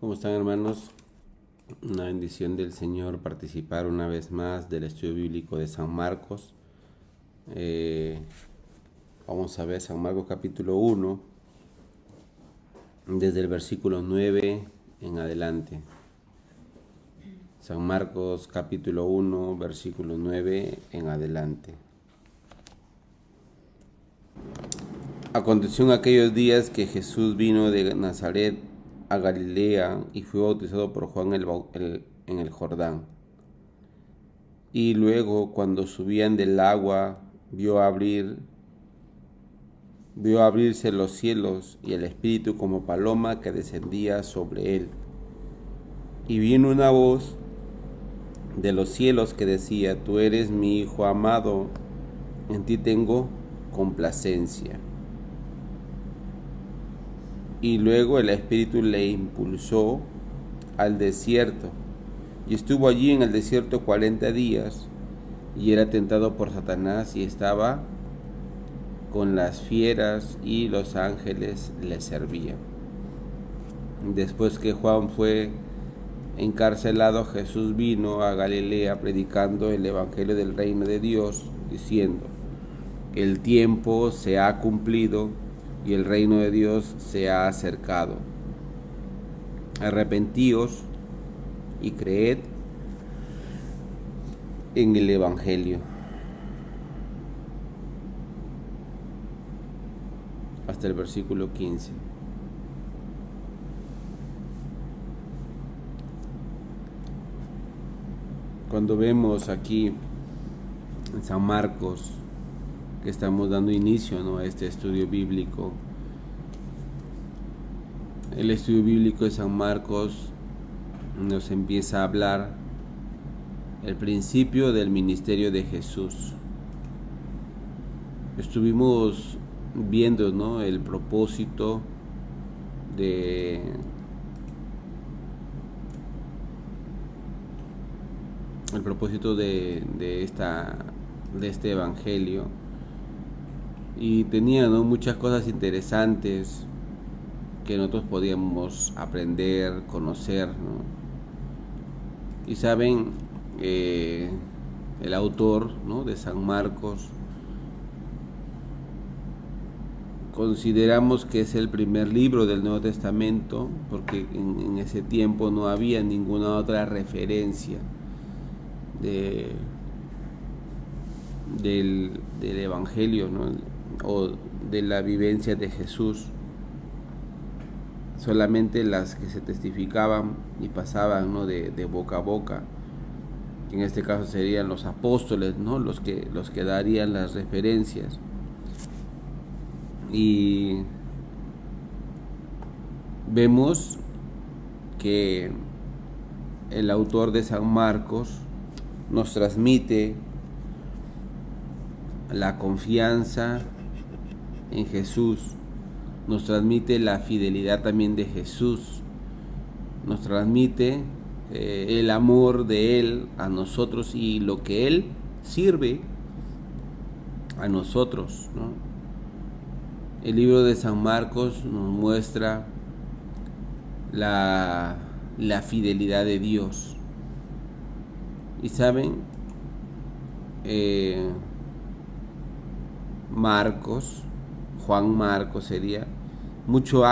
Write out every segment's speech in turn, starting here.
¿Cómo están, hermanos? Una bendición del Señor participar una vez más del estudio bíblico de San Marcos. Eh, Vamos a ver San Marcos capítulo 1, desde el versículo 9 en adelante. San Marcos capítulo 1, versículo 9 en adelante. Aconteció en aquellos días que Jesús vino de Nazaret a Galilea y fue bautizado por Juan en el Jordán. Y luego, cuando subían del agua, vio abrirse los cielos y el Espíritu como paloma que descendía sobre él. Y vino una voz de los cielos que decía: Tú eres mi Hijo amado, en ti tengo complacencia. Y luego el Espíritu le impulsó al desierto, y estuvo allí en el desierto 40 días, y era tentado por Satanás, y estaba con las fieras, y los ángeles le servían. Después que Juan fue encarcelado, Jesús vino a Galilea predicando el evangelio del reino de Dios, diciendo: El tiempo se ha cumplido y el reino de Dios se ha acercado. Arrepentíos y creed en el evangelio. Hasta el versículo 15. Cuando vemos aquí en San Marcos que estamos dando inicio, a este estudio bíblico, el estudio bíblico de San Marcos nos empieza a hablar el principio del ministerio de Jesús. Estuvimos viendo, el propósito de este evangelio, y tenía muchas cosas interesantes que nosotros podíamos aprender, conocer, Y saben, el autor, de San Marcos, consideramos que es el primer libro del Nuevo Testamento, porque en ese tiempo no había ninguna otra referencia del evangelio, o de la vivencia de Jesús. Solamente las que se testificaban y pasaban, de boca a boca, que en este caso serían los apóstoles, los que darían las referencias. Y vemos que el autor de San Marcos nos transmite la confianza en Jesús, nos transmite la fidelidad también de Jesús, nos transmite el amor de Él a nosotros y lo que Él sirve a nosotros, El libro de San Marcos nos muestra la fidelidad de Dios. Y saben, Juan Marcos sería mucho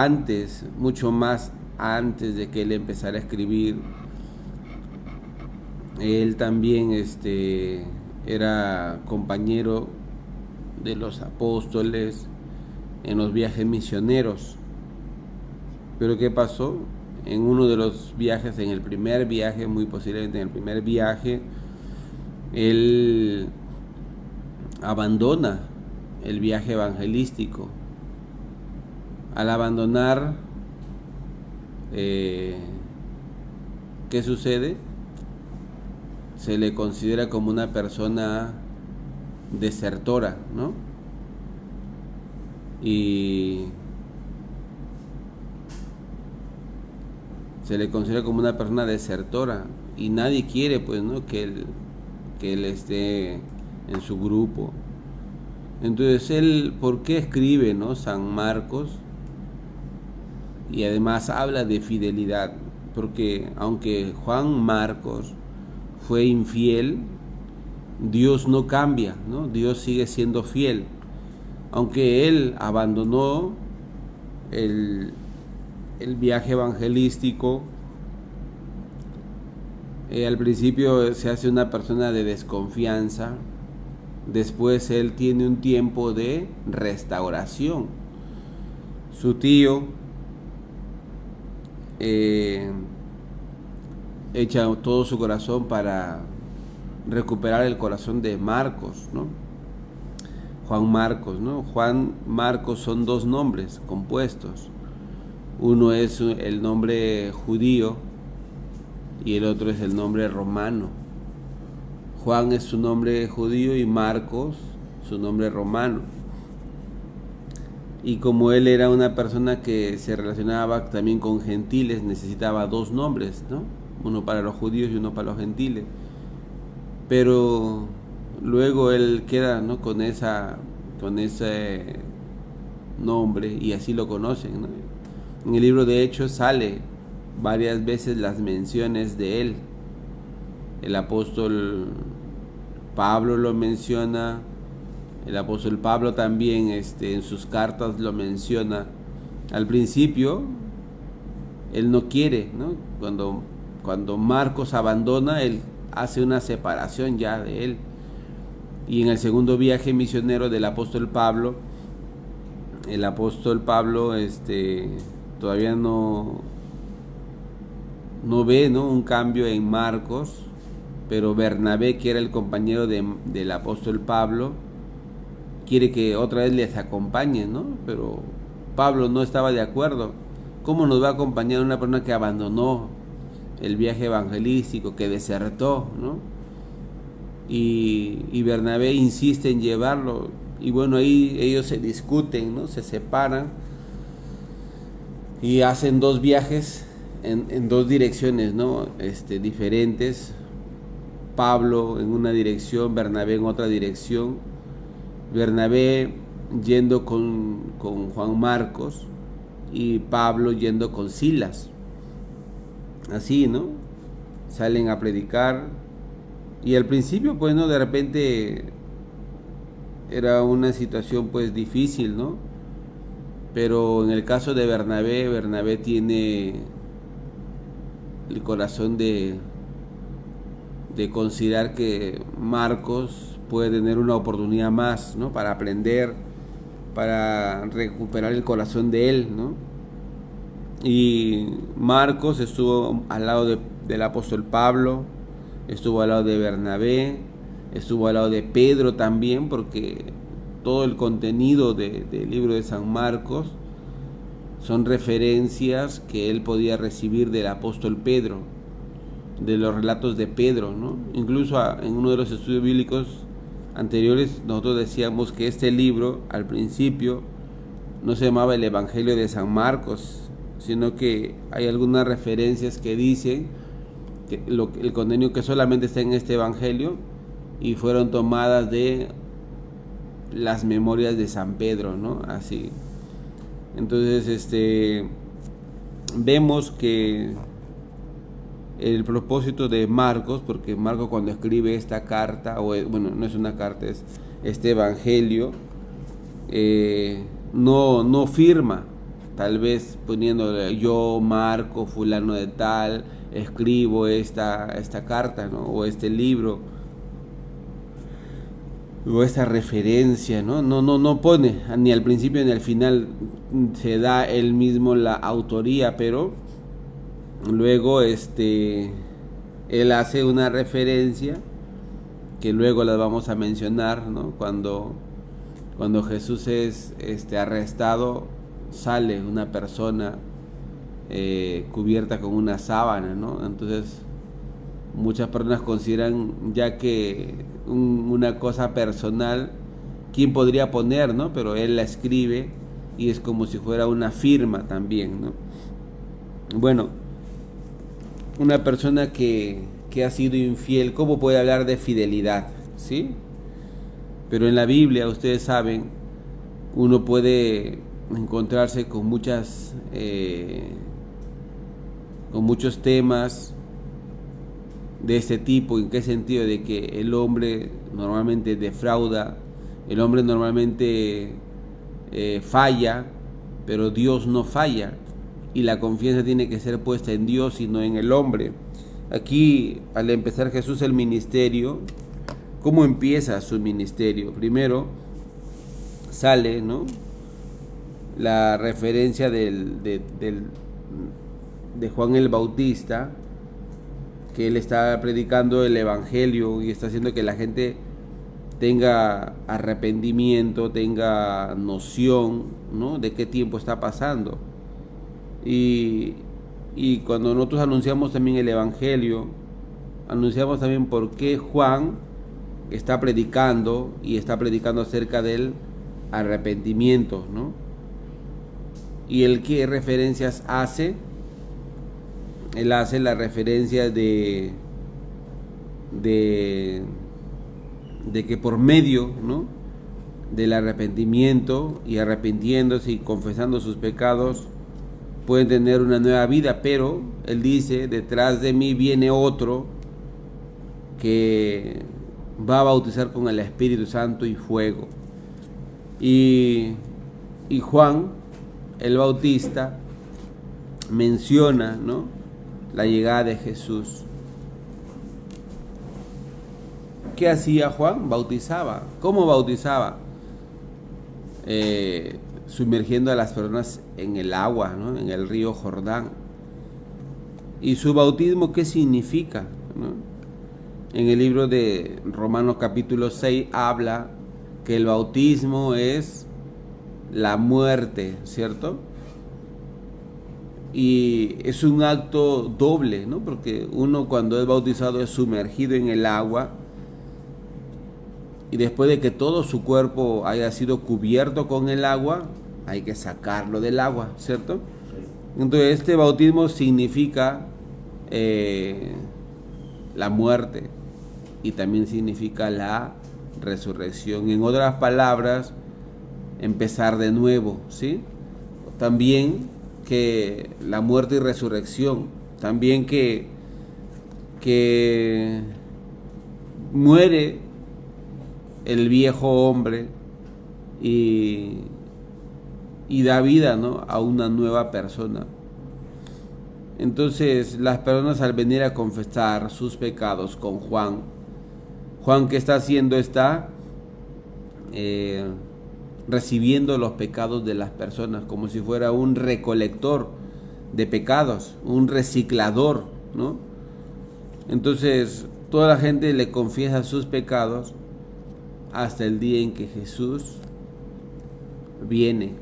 más antes de que él empezara a escribir. Él también era compañero de los apóstoles en los viajes misioneros. Pero ¿qué pasó? En uno de los viajes, en el primer viaje, muy posiblemente en el primer viaje, él abandona el viaje evangelístico. Al abandonar, ¿qué sucede? Se le considera como una persona desertora, Y se le considera como una persona desertora, y nadie quiere, que él esté en su grupo. Entonces él, ¿por qué escribe, San Marcos? Y además habla de fidelidad. porque aunque Juan Marcos fue infiel, Dios no cambia, ¿no? Dios sigue siendo fiel. Aunque él abandonó el viaje evangelístico, al principio se hace una persona de desconfianza, después él tiene un tiempo de restauración. Su tío echa todo su corazón para recuperar el corazón de Marcos, ¿no? Juan Marcos, ¿no? Juan Marcos son dos nombres compuestos. Uno es el nombre judío y el otro es el nombre romano. Juan es su nombre judío y Marcos su nombre romano. Y como él era una persona que se relacionaba también con gentiles, necesitaba dos nombres, ¿no? Uno para los judíos y uno para los gentiles. Pero luego él queda, ¿no?, con ese nombre y así lo conocen, ¿no? En el libro de Hechos sale varias veces las menciones de él. El apóstol Pablo lo menciona, el apóstol Pablo también en sus cartas lo menciona. Al principio él no quiere, ¿no? Cuando Marcos abandona, él hace una separación ya de él. Y en el segundo viaje misionero del apóstol Pablo, el apóstol Pablo todavía no ve, ¿no?, un cambio en Marcos, pero Bernabé, que era el compañero del apóstol Pablo, quiere que otra vez les acompañe, ¿no? Pero Pablo no estaba de acuerdo. ¿Cómo nos va a acompañar una persona que abandonó el viaje evangelístico, que desertó, ¿no? Y Bernabé insiste en llevarlo, y bueno, ahí ellos se discuten, ¿no? Se separan y hacen dos viajes en dos direcciones, ¿no? Diferentes. Pablo en una dirección, Bernabé en otra dirección. Bernabé yendo con Juan Marcos y Pablo yendo con Silas. Así, ¿no? Salen a predicar. Y al principio, pues, ¿no?, de repente era una situación, pues, difícil, ¿no? Pero en el caso de Bernabé tiene el corazón de considerar que Marcos puede tener una oportunidad más, ¿no?, para aprender, para recuperar el corazón de él, ¿no? Y Marcos estuvo al lado del apóstol Pablo, estuvo al lado de Bernabé, estuvo al lado de Pedro también, porque todo el contenido del libro de San Marcos son referencias que él podía recibir del apóstol Pedro, de los relatos de Pedro, ¿no? Incluso en uno de los estudios bíblicos anteriores nosotros decíamos que este libro al principio no se llamaba el Evangelio de San Marcos, sino que hay algunas referencias que dicen que el contenido que solamente está en este Evangelio y fueron tomadas de las memorias de San Pedro, ¿no? Así. Entonces, vemos que el propósito de Marcos, porque Marcos cuando escribe esta carta, bueno, no es una carta, es este Evangelio, no firma, tal vez poniéndole yo, Marco, fulano de tal, escribo esta carta, ¿no?, o este libro, o esta referencia, ¿no? No pone, ni al principio ni al final se da él mismo la autoría, pero luego él hace una referencia que luego las vamos a mencionar, ¿no? Cuando Jesús es arrestado, sale una persona cubierta con una sábana, ¿no? Entonces muchas personas consideran ya que una cosa personal, ¿quién podría poner, no? Pero él la escribe y es como si fuera una firma también, ¿no? Bueno, una persona que ha sido infiel, ¿cómo puede hablar de fidelidad? ¿Sí? Pero en la Biblia, ustedes saben, uno puede encontrarse con muchas con muchos temas de este tipo. ¿En qué sentido? De que el hombre normalmente defrauda, el hombre normalmente falla, pero Dios no falla, y la confianza tiene que ser puesta en Dios y no en el hombre. Aquí, al empezar Jesús el ministerio, ¿cómo empieza su ministerio? Primero sale, ¿no?, la referencia de Juan el Bautista, que él está predicando el evangelio y está haciendo que la gente tenga arrepentimiento, tenga noción, ¿no?, de qué tiempo está pasando. Y cuando nosotros anunciamos también el evangelio, anunciamos también por qué Juan está predicando, y está predicando acerca del arrepentimiento, ¿no? Y él, ¿qué referencias hace? Él hace la referencia de que por medio, ¿no?, del arrepentimiento, y arrepintiéndose y confesando sus pecados, pueden tener una nueva vida. Pero él dice: detrás de mí viene otro que va a bautizar con el Espíritu Santo y fuego. Y Juan el Bautista menciona, ¿no?, la llegada de Jesús. ¿Qué hacía Juan? Bautizaba. ¿Cómo bautizaba? Sumergiendo a las personas en el agua, ¿no?, en el río Jordán. ¿Y su bautismo qué significa?, ¿no? En el libro de Romanos capítulo 6 habla que el bautismo es la muerte, ¿cierto? Y es un acto doble, ¿no? Porque uno, cuando es bautizado, es sumergido en el agua, y después de que todo su cuerpo haya sido cubierto con el agua, hay que sacarlo del agua, ¿cierto? Entonces este bautismo significa la muerte, y también significa la resurrección. En otras palabras, empezar de nuevo, ¿sí? También que la muerte y resurrección, también que muere el viejo hombre y da vida, ¿no?, a una nueva persona. Entonces, las personas, al venir a confesar sus pecados con Juan, ¿qué está haciendo? Está recibiendo los pecados de las personas, como si fuera un recolector de pecados, un reciclador, ¿no? Entonces, toda la gente le confiesa sus pecados hasta el día en que Jesús viene,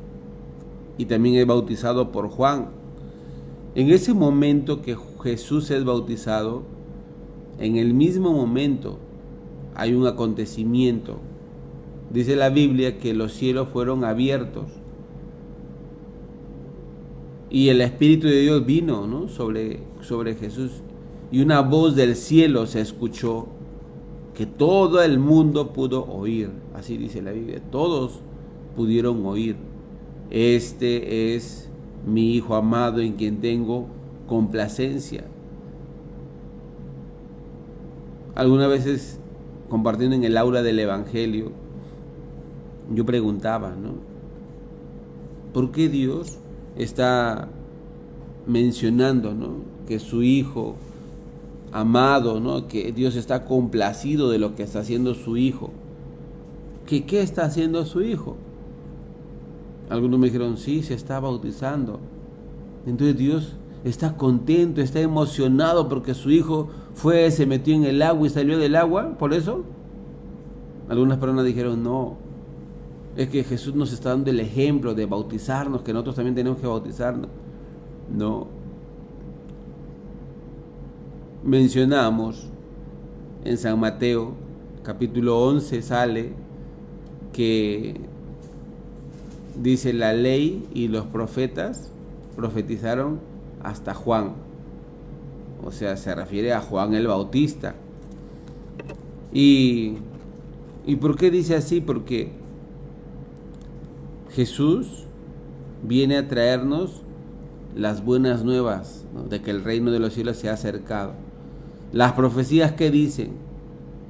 y también es bautizado por Juan. En ese momento que Jesús es bautizado, en el mismo momento hay un acontecimiento. Dice la Biblia que los cielos fueron abiertos y el Espíritu de Dios vino, ¿no?, sobre Jesús, y una voz del cielo se escuchó que todo el mundo pudo oír. Así dice la Biblia, todos pudieron oír: este es mi Hijo amado, en quien tengo complacencia. Algunas veces, compartiendo en el aula del Evangelio, yo preguntaba, ¿no?, ¿por qué Dios está mencionando, ¿no?, que su Hijo amado, ¿no?, que Dios está complacido de lo que está haciendo su Hijo? ¿Qué está haciendo su Hijo? Algunos me dijeron: sí, se está bautizando. Entonces Dios está contento, está emocionado porque su Hijo se metió en el agua y salió del agua, ¿por eso? Algunas personas dijeron: no, es que Jesús nos está dando el ejemplo de bautizarnos, que nosotros también tenemos que bautizarnos. No. Mencionamos en San Mateo capítulo 11, sale que dice: la ley y los profetas profetizaron hasta Juan. O sea, se refiere a Juan el Bautista. ¿Y por qué dice así? Porque Jesús viene a traernos las buenas nuevas, ¿no?, de que el reino de los cielos se ha acercado. Las profecías que dicen,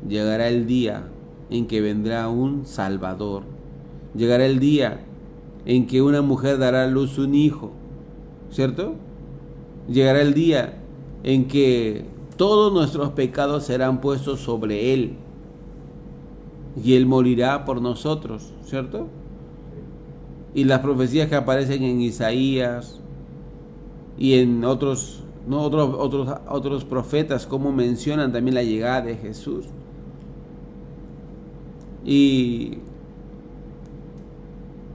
llegará el día en que vendrá un Salvador. Llegará el día en que una mujer dará a luz un hijo, ¿cierto? Llegará el día en que todos nuestros pecados serán puestos sobre Él y Él morirá por nosotros, ¿cierto? Y las profecías que aparecen en Isaías y en otros, ¿no?, otros profetas, como mencionan también la llegada de Jesús. Y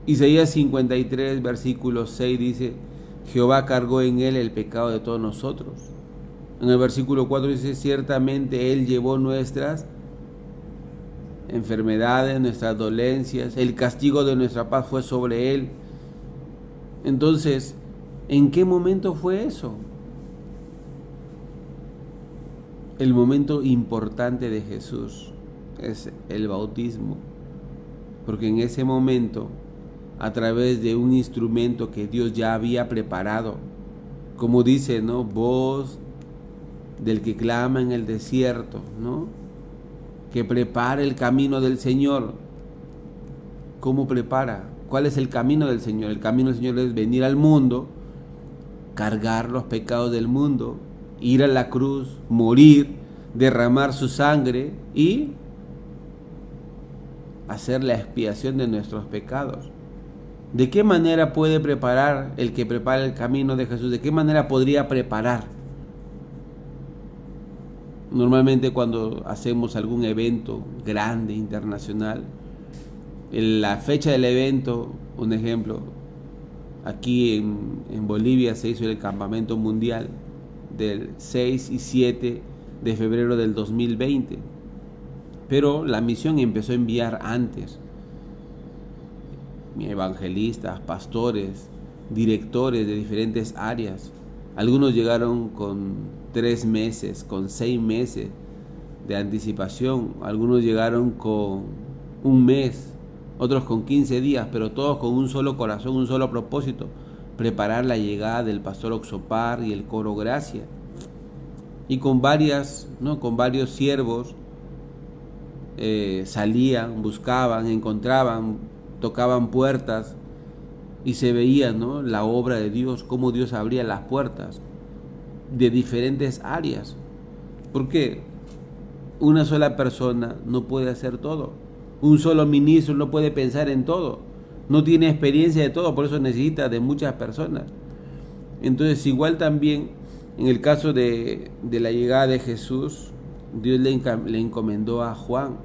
Isaías 53, versículo 6 dice: Jehová cargó en él el pecado de todos nosotros. En el versículo 4 dice: ciertamente él llevó nuestras enfermedades, nuestras dolencias, el castigo de nuestra paz fue sobre él. Entonces, ¿en qué momento fue eso? El momento importante de Jesús es el bautismo, porque en ese momento, a través de un instrumento que Dios ya había preparado, como dice, ¿no?, voz del que clama en el desierto, ¿no?, que prepara el camino del Señor. ¿Cómo prepara? ¿Cuál es el camino del Señor? El camino del Señor es venir al mundo, cargar los pecados del mundo, ir a la cruz, morir, derramar su sangre y hacer la expiación de nuestros pecados. ¿De qué manera puede preparar el que prepara el camino de Jesús? ¿De qué manera podría preparar? Normalmente cuando hacemos algún evento grande, internacional, en la fecha del evento, un ejemplo, aquí en Bolivia se hizo el campamento mundial del 6 y 7 de febrero del 2020, pero la misión empezó a enviar antes. Evangelistas, pastores, directores de diferentes áreas. Algunos llegaron con 3 meses, con 6 meses de anticipación. Algunos llegaron con 1 mes, otros con 15 días, pero todos con un solo corazón, un solo propósito: preparar la llegada del pastor Oxopar y el coro Gracia. Y con varios siervos salían, buscaban, encontraban, tocaban puertas y se veía, ¿no?, la obra de Dios, cómo Dios abría las puertas de diferentes áreas. Porque una sola persona no puede hacer todo. Un solo ministro no puede pensar en todo. No tiene experiencia de todo, por eso necesita de muchas personas. Entonces, igual también en el caso de la llegada de Jesús, Dios le encomendó a Juan.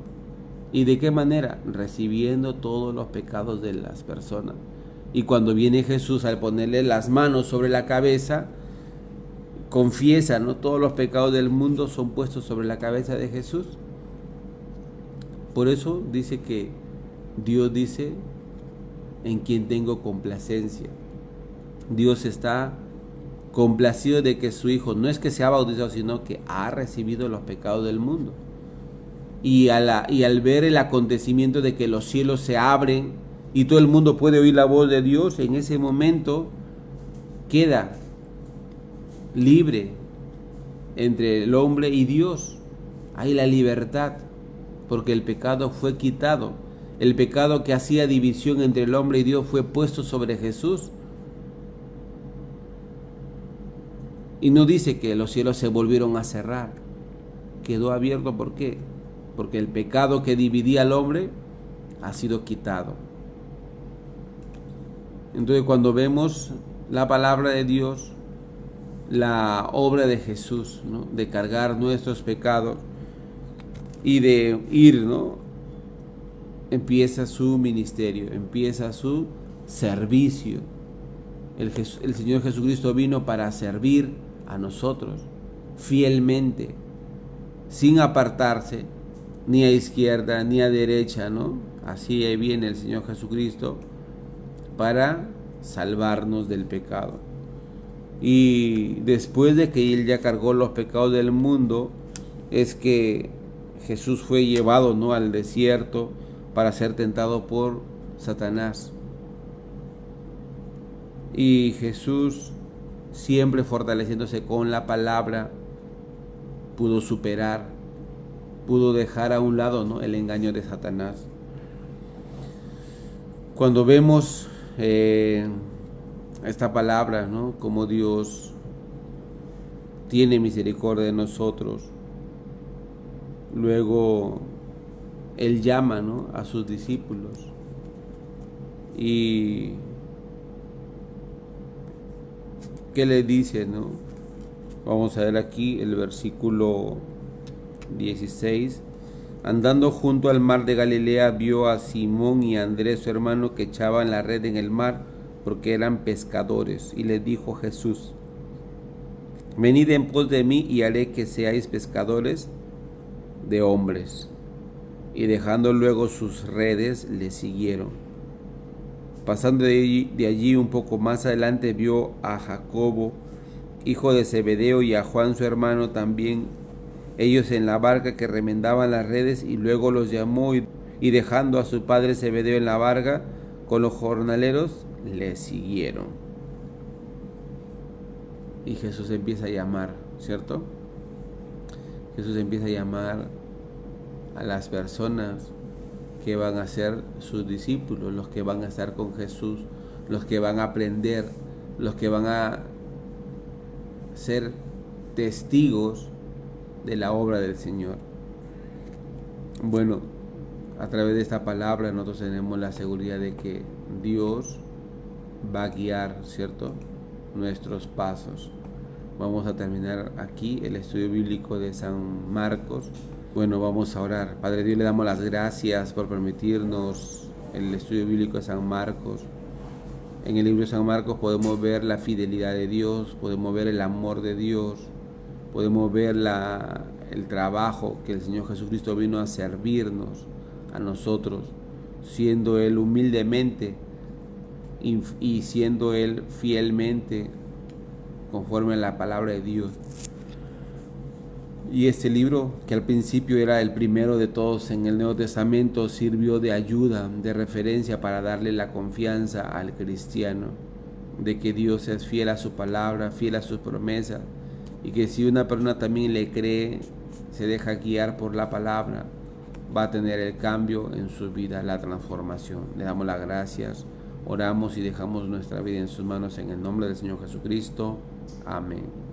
¿Y de qué manera? Recibiendo todos los pecados de las personas. Y cuando viene Jesús, al ponerle las manos sobre la cabeza, confiesa, ¿no?, todos los pecados del mundo son puestos sobre la cabeza de Jesús. Por eso dice que Dios dice: en quien tengo complacencia. Dios está complacido de que su Hijo no es que sea bautizado, sino que ha recibido los pecados del mundo. Y al ver el acontecimiento de que los cielos se abren y todo el mundo puede oír la voz de Dios, en ese momento queda libre entre el hombre y Dios. Hay la libertad, porque el pecado fue quitado. El pecado que hacía división entre el hombre y Dios fue puesto sobre Jesús. Y no dice que los cielos se volvieron a cerrar. Quedó abierto. ¿Por qué? Porque el pecado que dividía al hombre ha sido quitado. Entonces, cuando vemos la palabra de Dios, la obra de Jesús, ¿no?, de cargar nuestros pecados y de ir, ¿no?, empieza su ministerio, empieza su servicio. El Señor Jesucristo vino para servir a nosotros fielmente, sin apartarse ni a izquierda ni a derecha, ¿no? Así viene el Señor Jesucristo para salvarnos del pecado. Y después de que Él ya cargó los pecados del mundo, es que Jesús fue llevado, ¿no?, al desierto para ser tentado por Satanás. Y Jesús siempre fortaleciéndose con la palabra, pudo superar, pudo dejar a un lado, ¿no?, el engaño de Satanás. Cuando vemos esta palabra, ¿no?, como Dios tiene misericordia de nosotros, luego Él llama, ¿no?, a sus discípulos y ¿qué le dice, no? Vamos a ver aquí el versículo 16. Andando junto al mar de Galilea, vio a Simón y a Andrés, su hermano, que echaban la red en el mar, porque eran pescadores. Y les dijo Jesús: venid en pos de mí, y haré que seáis pescadores de hombres. Y dejando luego sus redes, le siguieron. Pasando de allí un poco más adelante, vio a Jacobo, hijo de Zebedeo, y a Juan su hermano también, ellos en la barca que remendaban las redes, y luego los llamó, y dejando a su padre Zebedeo en la barca con los jornaleros, le siguieron. Y Jesús empieza a llamar, ¿cierto? Jesús empieza a llamar a las personas que van a ser sus discípulos, los que van a estar con Jesús, los que van a aprender, los que van a ser testigos de la obra del Señor. Bueno, a través de esta palabra nosotros tenemos la seguridad de que Dios va a guiar, ¿cierto?, nuestros pasos. Vamos a terminar aquí el estudio bíblico de San Marcos. Bueno, vamos a orar. Padre Dios, le damos las gracias por permitirnos el estudio bíblico de San Marcos. En el libro de San Marcos podemos ver la fidelidad de Dios, podemos ver el amor de Dios, podemos ver el trabajo que el Señor Jesucristo vino a servirnos a nosotros, siendo Él humildemente y siendo Él fielmente conforme a la palabra de Dios. Y este libro, que al principio era el primero de todos en el Nuevo Testamento, sirvió de ayuda, de referencia para darle la confianza al cristiano de que Dios es fiel a su palabra, fiel a sus promesas, y que si una persona también le cree, se deja guiar por la palabra, va a tener el cambio en su vida, la transformación. Le damos las gracias, oramos y dejamos nuestra vida en sus manos en el nombre del Señor Jesucristo. Amén.